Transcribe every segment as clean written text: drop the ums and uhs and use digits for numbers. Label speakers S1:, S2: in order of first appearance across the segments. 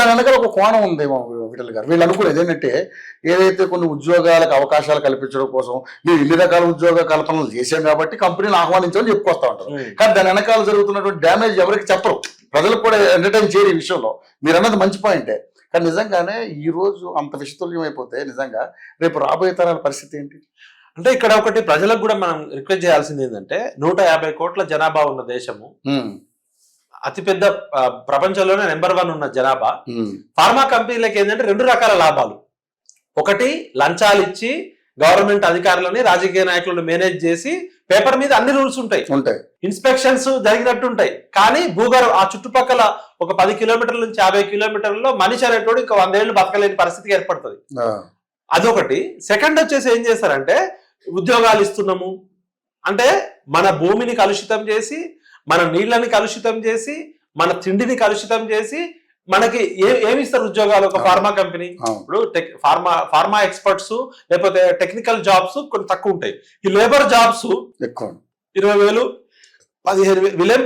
S1: దాని వెనకాల ఒక కోణం ఉందేమో విఠల్ గారు. వీళ్ళు అనుకునేది ఏంటంటే ఏదైతే కొన్ని ఉద్యోగాలకు అవకాశాలు కల్పించడం కోసం మేము ఇన్ని రకాల ఉద్యోగ కల్పనలు చేశాం కాబట్టి కంపెనీలు ఆహ్వానించామని చెప్పుకొస్తా ఉంటారు. కానీ దాని వెనకాల జరుగుతున్నటువంటి డ్యామేజ్ ఎవరికి చెప్పరు, ప్రజలకు కూడా ఎంటర్టైన్ చేయరు ఈ విషయంలో. మీరు అన్నది మంచి పాయింటే. కానీ నిజంగానే ఈ రోజు అంత విషతుల్యం అయిపోతే నిజంగా రేపు రాబోయే తరాల పరిస్థితి ఏంటి
S2: అంటే ఇక్కడ ఒకటి ప్రజలకు కూడా మనం రిక్వెస్ట్ చేయాల్సింది ఏంటంటే 150 కోట్ల జనాభా ఉన్న దేశము, అతిపెద్ద ప్రపంచంలోనే నెంబర్ 1 ఉన్న జనాభా. ఫార్మా కంపెనీలకు ఏంటంటే 2 రకాల లాభాలు. ఒకటి లంచాలు ఇచ్చి గవర్నమెంట్ అధికారులని రాజకీయ నాయకులను మేనేజ్ చేసి పేపర్ మీద అన్ని రూల్స్ ఉంటాయి, ఇన్స్పెక్షన్స్ జరిగినట్టు ఉంటాయి. కానీ ఆ చుట్టుపక్కల ఒక 10 కిలోమీటర్ల నుంచి 50 కిలోమీటర్లలో మనిషి అనేటోడు ఇంకా 100 ఏళ్ళు బతకలేని పరిస్థితికి ఏర్పడుతుంది. అదొకటి. సెకండ్ వచ్చేసి ఏం చేస్తారంటే ఉద్యోగాలు ఇస్తున్నాము అంటే మన భూమిని కలుషితం చేసి, మన నీళ్ళని కలుషితం చేసి, మన తిండిని కలుషితం చేసి మనకి ఏమి ఇస్తారు ఉద్యోగాలు? ఒక ఫార్మా కంపెనీ. ఇప్పుడు ఫార్మా ఎక్స్పర్ట్స్ లేకపోతే టెక్నికల్ జాబ్స్ కొన్ని తక్కువ ఉంటాయి. ఈ లేబర్ జాబ్స్ ఎక్కువ, 20,000 15,000.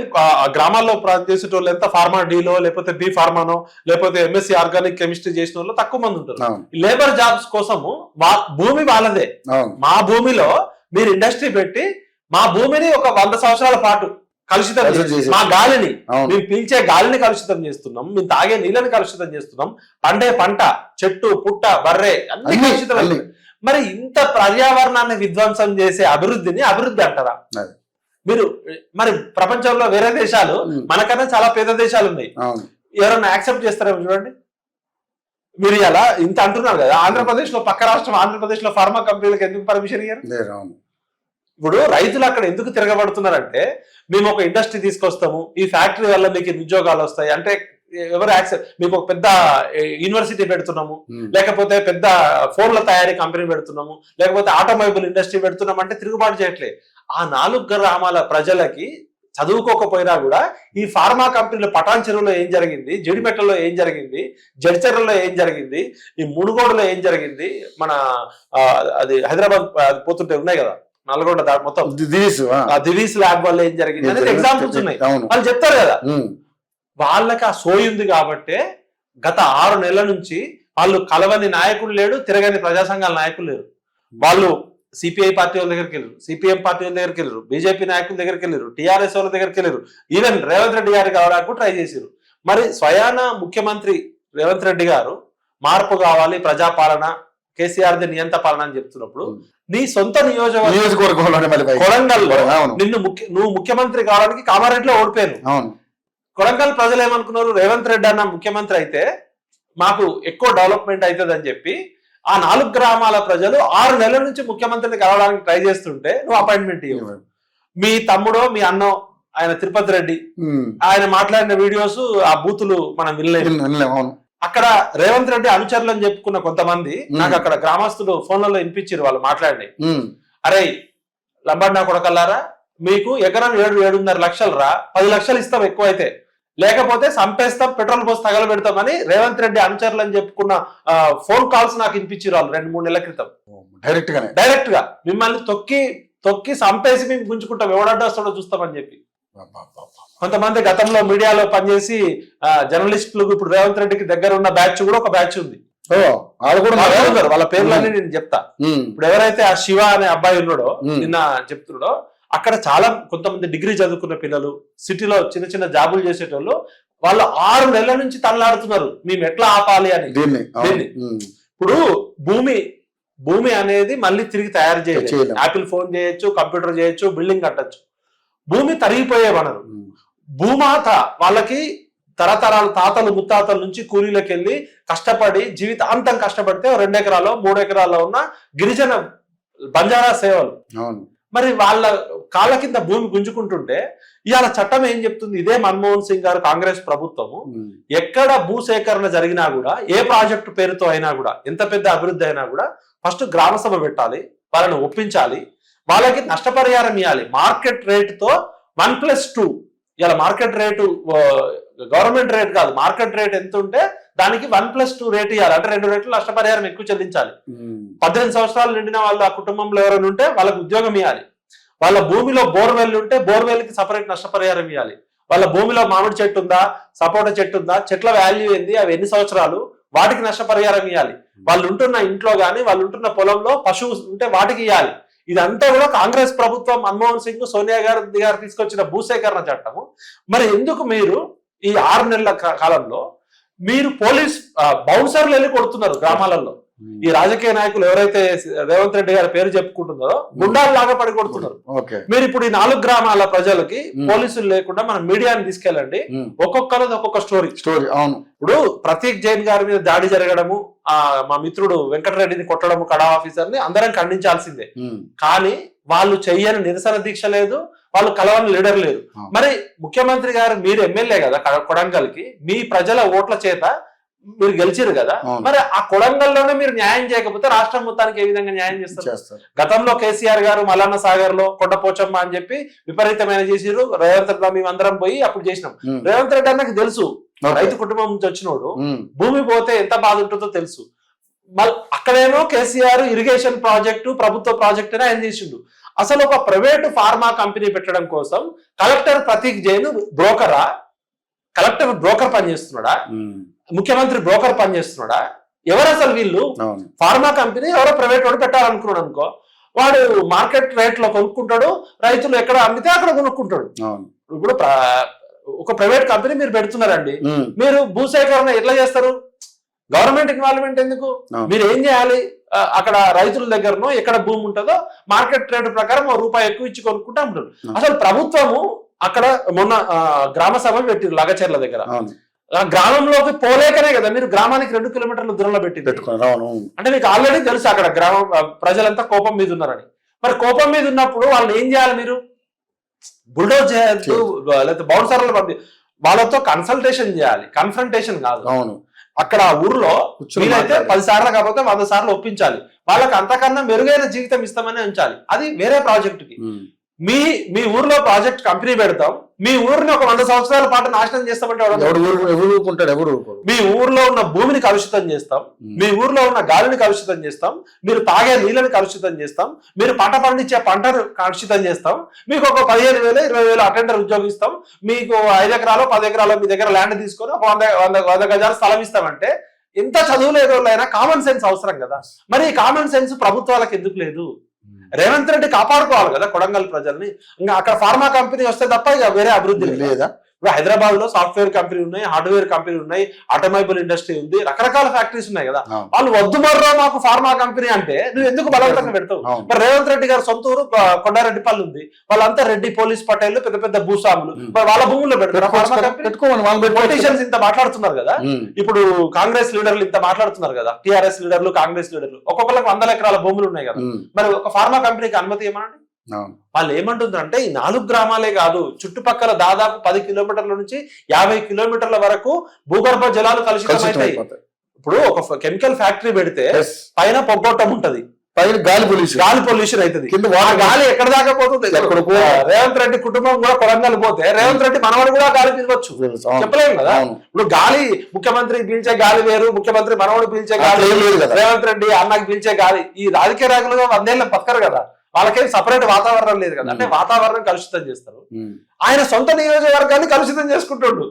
S2: గ్రామాల్లో చేసేటోళ్ళు ఎంత ఫార్మా డీలో లేకపోతే బి ఫార్మానో లేకపోతే ఎంఎస్సి ఆర్గానిక్ కెమిస్ట్రీ చేసిన వాళ్ళు తక్కువ మంది ఉంటారు. లేబర్ జాబ్స్ కోసము భూమి వాళ్ళదే. మా భూమిలో మీరు ఇండస్ట్రీ పెట్టి మా భూమిని ఒక 100 సంవత్సరాల పాటు కలుషితం చేసి మా గాలిని, మేము పీల్చే గాలిని కలుషితం చేస్తున్నాం, మేము తాగే నీళ్ళని కలుషితం చేస్తున్నాం, పండే పంట, చెట్టు పుట్ట బర్రె అన్ని కలుషితం. మరి ఇంత పర్యావరణాన్ని విధ్వంసం చేసే అభివృద్ధిని అభివృద్ధి అంటారా? మీరు మరి ప్రపంచంలో వేరే దేశాలు మనకన్నా చాలా పేద దేశాలు ఉన్నాయి, ఎవరన్నా యాక్సెప్ట్ చేస్తారేమో చూడండి. మీరు ఇలా ఇంత అంటున్నారు కదా, ఆంధ్రప్రదేశ్ లో పక్క రాష్ట్రం ఆంధ్రప్రదేశ్ లో ఫార్మా కంపెనీలకు ఎందుకు పర్మిషన్ ఇయ్యారు? ఇప్పుడు రైతులు అక్కడ ఎందుకు తిరగబడుతున్నారంటే మేము ఒక ఇండస్ట్రీ తీసుకొస్తాము, ఈ ఫ్యాక్టరీ వల్ల మీకు ఉద్యోగాలు వస్తాయి అంటే ఎవరు యాక్సెప్ట్, మీకు ఒక పెద్ద యూనివర్సిటీ పెడుతున్నాము, లేకపోతే పెద్ద ఫోన్ల తయారీ కంపెనీ పెడుతున్నాము, లేకపోతే ఆటోమొబైల్ ఇండస్ట్రీ పెడుతున్నాము అంటే తిరుగుబాటు చేయట్లే. ఆ 4 గ్రామాల ప్రజలకి చదువుకోకపోయినా కూడా ఈ ఫార్మా కంపెనీలు పటాన్ చెరువులో ఏం జరిగింది, జడిమెట్టలో ఏం జరిగింది, జడ్చర్లలో ఏం జరిగింది, ఈ మునుగోడులో ఏం జరిగింది, మన అది హైదరాబాద్ పోతుంటే ఉన్నాయి కదా నల్గొండ మొత్తం దివీస్ ల్యాబ్ వల్ల ఏం జరిగింది అనేది ఎగ్జాంపుల్స్ ఉన్నాయి, వాళ్ళు చెప్తారు కదా. వాళ్ళకి ఆ సోయి ఉంది కాబట్టే గత 6 నెలల నుంచి వాళ్ళు కలవని నాయకులు లేడు, తిరగని ప్రజా సంఘాల నాయకులు లేరు. వాళ్ళు సిపిఐ పార్టీ వాళ్ళ దగ్గరికి వెళ్ళరు, సిపిఎం పార్టీ వాళ్ళ దగ్గరికి వెళ్ళరు, బీజేపీ నాయకుల దగ్గరికి వెళ్ళరు, టీఆర్ఎస్ వాళ్ళ దగ్గరికి వెళ్ళరు, ఈవెన్ రేవంత్ రెడ్డి గారికి కావడానికి ట్రై చేశారు. మరి స్వయాన ముఖ్యమంత్రి రేవంత్ రెడ్డి గారు మార్పు కావాలి, ప్రజాపాలన, కేసీఆర్ ది నియంత పాలన అని చెప్తున్నప్పుడు నీ సొంత నియోజకవర్గంలో కొడంగల్ నువ్వు ముఖ్యమంత్రి కావడానికి కామారెడ్డిలో ఓడిపోయాను. కొడంగల్ ప్రజలు ఏమనుకున్నారు, రేవంత్ రెడ్డి అన్న ముఖ్యమంత్రి అయితే మాకు ఎక్కువ డెవలప్మెంట్ అవుతుంది అని చెప్పి ఆ 4 గ్రామాల ప్రజలు 6 నెలల నుంచి ముఖ్యమంత్రిని కలవడానికి ట్రై చేస్తుంటే నువ్వు అపాయింట్మెంట్ ఇవ్వవు. మీ తమ్ముడో మీ అన్నో ఆయన తిరుపతి రెడ్డి ఆయన మాట్లాడిన వీడియోస్ ఆ బూతులు మనం వినలేము. అక్కడ రేవంత్ రెడ్డి అనుచరులు అని చెప్పుకున్న కొంతమంది నాకు అక్కడ గ్రామస్తులు ఫోన్లలో వినిపించారు, వాళ్ళు మాట్లాడి, అరే లంబాడినా కొడకల్లారా మీకు ఎకరం 7-7.5 లక్షలు రా, 10 లక్షలు ఇస్తాం ఎక్కువ అయితే, లేకపోతే సంపేస్తాం, పెట్రోల్ పోసి తగల పెడతామని రేవంత్ రెడ్డి అనుచరులు అని చెప్పుకున్న ఫోన్ కాల్స్ నాకు వినిపించారు వాళ్ళు 2-3 నెలల క్రితం. డైరెక్ట్ గా మిమ్మల్ని తొక్కి సంపేసి మేము గుంజుకుంటాం, ఎవడడ్డొస్తాడో చూస్తామని చెప్పి. కొంతమంది గతంలో మీడియాలో పనిచేసి జర్నలిస్టులు ఇప్పుడు రేవంత్ రెడ్డికి దగ్గర ఉన్న బ్యాచ్ కూడా ఒక బ్యాచ్ ఉంది, వాళ్ళ పేర్లన్నీ నేను చెప్తా. ఇప్పుడు ఎవరైతే ఆ శివ అనే అబ్బాయి ఉన్నాడో నిన్న చెప్తున్నాడో, అక్కడ చాలా కొంతమంది డిగ్రీ చదువుకున్న పిల్లలు సిటీలో చిన్న చిన్న జాబులు చేసేటోళ్ళు వాళ్ళు 6 నెలల నుంచి తనలాడుతున్నారు మేము ఎట్లా ఆపాలి అని దీన్ని. ఇప్పుడు భూమి అనేది మళ్ళీ తిరిగి తయారు చేయొచ్చు, యాపిల్ ఫోన్ చేయొచ్చు, కంప్యూటర్ చేయొచ్చు, బిల్డింగ్ కట్టచ్చు. భూమి తరిగిపోయే వనరు. భూమాత వాళ్ళకి తరతరాలు తాతలు ముత్తాతల నుంచి కూలీలకు వెళ్ళి కష్టపడి జీవితాంతం కష్టపడితే 2 ఎకరాలు 3 ఎకరాల్లో ఉన్న గిరిజన బంజారా సేవలు మరి వాళ్ళ కాళ్ళ కింద భూమి గుంజుకుంటుంటే ఇవాళ చట్టం ఏం చెప్తుంది? ఇదే మన్మోహన్ సింగ్ గారు కాంగ్రెస్ ప్రభుత్వము ఎక్కడ భూసేకరణ జరిగినా కూడా, ఏ ప్రాజెక్టు పేరుతో అయినా కూడా, ఎంత పెద్ద అభివృద్ధి అయినా కూడా ఫస్ట్ గ్రామ సభ పెట్టాలి, వాళ్ళని ఒప్పించాలి, వాళ్ళకి నష్టపరిహారం ఇవ్వాలి. మార్కెట్ రేటుతో 1+2 ఇలా మార్కెట్ రేటు గవర్నమెంట్ రేట్ కాదు, మార్కెట్ రేట్ ఎంత ఉంటే దానికి 1+2 రేట్ ఇవ్వాలి. అంటే 2 రెట్లు నష్టపరిహారం ఎక్కువ చెల్లించాలి. 18 సంవత్సరాలు నిండిన వాళ్ళు ఆ కుటుంబంలో ఎవరైనా ఉంటే వాళ్ళకి ఉద్యోగం ఇవ్వాలి. వాళ్ళ భూమిలో బోర్వెల్ ఉంటే బోర్వెల్ కి సపరేట్ నష్టపరిహారం ఇవ్వాలి. వాళ్ళ భూమిలో మామిడి చెట్టు ఉందా, సపోటా చెట్టు ఉందా, చెట్ల వాల్యూ ఏంది, అవి ఎన్ని సంవత్సరాలు, వాటికి నష్టపరిహారం ఇవ్వాలి. వాళ్ళు ఉంటున్న ఇంట్లో గాని వాళ్ళు ఉంటున్న పొలంలో పశువు ఉంటే వాటికి ఇవ్వాలి. ఇదంతా కూడా కాంగ్రెస్ ప్రభుత్వం, మన్మోహన్ సింగ్, సోనియా గాంధీ గారు తీసుకొచ్చిన భూసేకరణ చట్టము. మరి ఎందుకు మీరు ఈ 6 నెలల కాలంలో మీరు పోలీస్ బౌన్సర్లు వెళ్ళి కొడుతున్నారు గ్రామాలలో? ఈ రాజకీయ నాయకులు ఎవరైతే రేవంత్ రెడ్డి గారి పేరు చెప్పుకుంటున్నారో గుండాలు లాగా పడి కొడుతున్నారు. మీరు ఇప్పుడు ఈ 4 గ్రామాల ప్రజలకి పోలీసులు లేకుండా మనం మీడియాని తీసుకెళ్ళండి, ఒక్కొక్కరిది ఒక్కొక్క స్టోరీ.
S1: అవును.
S2: ఇప్పుడు ప్రతీక్ జైన్ గారి మీద దాడి జరగడము, మా మిత్రుడు వెంకటరెడ్డిని కొట్టడము, కడా ఆఫీసర్ ని అందరం ఖండించాల్సిందే. కానీ వాళ్ళు చెయ్యని నిరసన దీక్ష లేదు, వాళ్ళు కలవని లీడర్ లేదు. మరి ముఖ్యమంత్రి గారు, మీరు ఎమ్మెల్యే కదా కొడంగల్కి, మీ ప్రజల ఓట్ల చేత మీరు గెలిచారు కదా, మరి ఆ కొడంగల్లోనే మీరు న్యాయం చేయకపోతే రాష్ట్రం మొత్తానికి ఏ విధంగా న్యాయం చేస్తారు? గతంలో కేసీఆర్ గారు మల్లన్న సాగర్ లో కొండపోచమ్మ అని చెప్పి విపరీతమైన చేసిరు. రేవంత్ రెడ్డి మేమందరం పోయి అప్పుడు చేసినాం. రేవంత్ రెడ్డి అన్నకి తెలుసు, రైతు కుటుంబం నుంచి వచ్చినోడు, భూమి పోతే ఎంత బాధ ఉంటుందో తెలుసు. మళ్ళీ అక్కడేమో కేసీఆర్ ఇరిగేషన్ ప్రాజెక్టు, ప్రభుత్వ ప్రాజెక్టు ఆయన చేసిండు. అసలు ఒక ప్రైవేటు ఫార్మా కంపెనీ పెట్టడం కోసం కలెక్టర్ ప్రతీక్ జైన్ బ్రోకరా? కలెక్టర్ బ్రోకర్ పనిచేస్తున్నాడా? ముఖ్యమంత్రి బ్రోకర్ పనిచేస్తున్నాడా? ఎవరు అసలు వీళ్ళు? ఫార్మా కంపెనీ ఎవరో ప్రైవేట్ వాడు పెట్టాలనుకున్నాడు అనుకో, వాడు మార్కెట్ రేట్ లో కొనుక్కుంటాడు, రైతులు ఎక్కడ అమ్మితే అక్కడ కొనుక్కుంటాడు. ఇప్పుడు ఒక ప్రైవేట్ కంపెనీ మీరు పెడుతున్నారండి, మీరు భూసేకరణ ఎట్లా చేస్తారు? గవర్నమెంట్ ఇన్వాల్వ్మెంట్ ఎందుకు? మీరు ఏం చేయాలి? అక్కడ రైతుల దగ్గరనో ఎక్కడ భూమి ఉంటుందో మార్కెట్ రేటు ప్రకారం ₹1 ఎక్కువ ఇచ్చి కొనుక్కుంటా ఉంటారు. అసలు ప్రభుత్వము అక్కడ మొన్న గ్రామ సభలు పెట్టిరు లగచెర్ల దగ్గర. ఆ గ్రామంలోకి పోలేకనే కదా మీరు గ్రామానికి 2 కిలోమీటర్ల దూరంలో పెట్టుకున్నారు. అంటే మీకు ఆల్రెడీ తెలుసు అక్కడ ప్రజలంతా కోపం మీద ఉన్నారని. మరి కోపం మీద ఉన్నప్పుడు వాళ్ళని ఏం చేయాలి? మీరు బుల్డోజ్ చేయొద్దు, లేకపోతే బౌన్సర్లు వాళ్ళతో కన్సల్టేషన్ చేయాలి, కన్ఫ్రంటేషన్ కాదు. అక్కడ ఊర్లో వీలైతే 10 సార్లు కాకపోతే 100 సార్లు ఒప్పించాలి. వాళ్ళకి అంతకన్నా మెరుగైన జీవితం ఇస్తామని ఉంచాలి. అది వేరే ప్రాజెక్టుకి. మీ ఊర్లో ప్రాజెక్ట్ కంపెనీ పెడతాం, మీ ఊరిని ఒక 100 సంవత్సరాల పాటు నాశనం చేస్తామంటే మీ ఊర్లో ఉన్న భూమిని కలుషితం చేస్తాం, మీ ఊర్లో ఉన్న గాలిని కలుషితం చేస్తాం, మీరు తాగే నీళ్ళని కలుషితం చేస్తాం, మీరు పంట పండించే పంటను కలుషితం చేస్తాం, మీకు ఒక 15,000 20,000 అటెండర్ ఉద్యోగం ఇస్తాం, మీకు 5 ఎకరాలు 10 ఎకరాలు మీ దగ్గర ల్యాండ్ తీసుకొని ఒక 100 గజాల స్థలం ఇస్తామంటే ఎంత చదువులేదు అయినా కామన్ సెన్స్ అవసరం కదా. మరి ఈ కామన్ సెన్స్ ప్రభుత్వాలకు ఎందుకు లేదు? రేవంత్ రెడ్డి కాపాడుకోవాలి కదా కొడంగల్ ప్రజల్ని. ఇంకా అక్కడ ఫార్మా కంపెనీ వస్తే తప్ప ఇక వేరే అభివృద్ధి లేదా? ఇప్పుడు హైదరాబాద్ లో సాఫ్ట్వేర్ కంపెనీ ఉన్నాయి, హార్డ్వేర్ కంపెనీ ఉన్నాయి, ఆటోమొబైల్ ఇండస్ట్రీ ఉంది, రకరకాల ఫ్యాక్టరీస్ ఉన్నాయి కదా. వాళ్ళు వద్దు మర్రో మాకు ఫార్మా కంపెనీ అంటే నువ్వు ఎందుకు బలవంతంగా పెడతావు? మరి రేవంత్ రెడ్డి గారు సొంత ఊరు కొండారెడ్డిపల్లి ఉంది, వాళ్ళంతా రెడ్డి పోలీస్ పటేళ్లు, పెద్ద పెద్ద భూస్వాములు, మరి వాళ్ళ భూముల్లో పెడతారు ఫార్మా కంపెనీ. పొలిటీషియన్స్ ఇంత మాట్లాడుతున్నారు కదా, ఇప్పుడు కాంగ్రెస్ లీడర్లు ఇంత మాట్లాడుతున్నారు కదా, టీఆర్ఎస్ లీడర్లు, కాంగ్రెస్ లీడర్లు, ఒక్కొక్కరికి 100 ఎకరాల భూములు ఉన్నాయి కదా, మరి ఒక ఫార్మా కంపెనీకి అనుమతి ఏమనండి? వాళ్ళు ఏమంటుందంటే ఈ 4 గ్రామాలే కాదు, చుట్టుపక్కల దాదాపు 10 కిలోమీటర్ల నుంచి 50 కిలోమీటర్ల వరకు భూగర్భ జలాలు కలుషితమవుతాయి. ఇప్పుడు ఒక కెమికల్ ఫ్యాక్టరీ పెడితే పైన పొగ్గొట్టం ఉంటది, పైన గాలి పొల్యూషన్ అవుతుంది, గాలి ఎక్కడ దాకా పోతుంది? రేవంత్ రెడ్డి కుటుంబం కూడా కొడంగల్ పోతే రేవంత్ రెడ్డి మనవడు కూడా గాలి పీల్చవచ్చు, చెప్పలేము కదా. ఇప్పుడు గాలి ముఖ్యమంత్రి పీల్చే గాలి వేరు, ముఖ్యమంత్రి మనవడు పీల్చే గాలి, రేవంత్ రెడ్డి అన్నకి పీల్చే గాలి. ఈ రాజకీయ నాయకులుగా 100 ఏళ్ళ బతకరు కదా, వాళ్ళకేం సపరేట్ వాతావరణం లేదు కదా. అంటే వాతావరణం కలుషితం చేస్తారు, ఆయన సొంత నియోజకవర్గాన్ని కలుషితం చేసుకుంటుండు.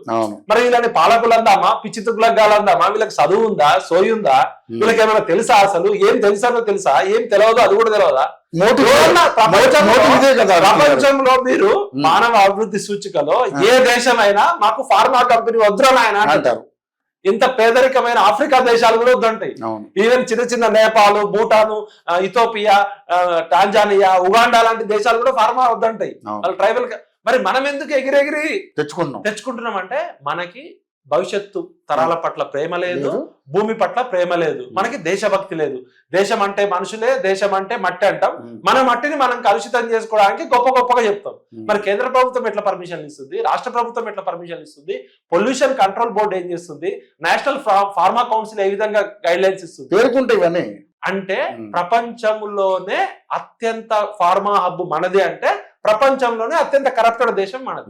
S2: మరి వీళ్ళని పాలకులు అందామా, పిచ్చితుకులకు గాలందామా? వీళ్ళకి చదువు ఉందా, సోయి ఉందా? వీళ్ళకి ఏమైనా తెలుసా? అసలు ఏం తెలుసానో తెలుసా? ఏం తెలియదు, అది కూడా తెలియదా? ప్రపంచంలో మీరు మానవ అభివృద్ధి సూచికలో ఏ దేశమైనా మాకు ఫార్మా కంపెనీ వద్దురని ఆయన అంటారు. ఇంత పేదరికమైన ఆఫ్రికా దేశాలు కూడా వద్దంటాయి. ఈవెన్ చిన్న చిన్న Nepal, Bhutan, Ethiopia, Tanzania, Uganda లాంటి దేశాలు కూడా ఫార్మా వద్దంటాయి. వాళ్ళు ట్రైబల్. మరి మనం ఎందుకు ఎగిరెగిరి తెచ్చుకుంటున్నాం అంటే మనకి భవిష్యత్తు తరాల పట్ల ప్రేమ లేదు, భూమి పట్ల ప్రేమ లేదు, మనకి దేశభక్తి లేదు. దేశం అంటే మనుషులే, దేశం అంటే మట్టి అంటాం. మన మట్టిని మనం కలుషితం చేసుకోవడానికి గొప్పగా చెప్తాం. మరి కేంద్ర ప్రభుత్వం ఎట్లా పర్మిషన్ ఇస్తుంది, రాష్ట్ర ప్రభుత్వం ఎట్లా పర్మిషన్ ఇస్తుంది, పొల్యూషన్ కంట్రోల్ బోర్డు ఏం చేస్తుంది, నేషనల్ ఫార్మా కౌన్సిల్ ఏ విధంగా గైడ్ లైన్స్ ఇస్తుంది? పేర్కొంటాయి. అంటే ప్రపంచంలోనే అత్యంత ఫార్మా హబ్ మనది, అంటే ప్రపంచంలోనే అత్యంత కరప్టెడ్ దేశం మనది.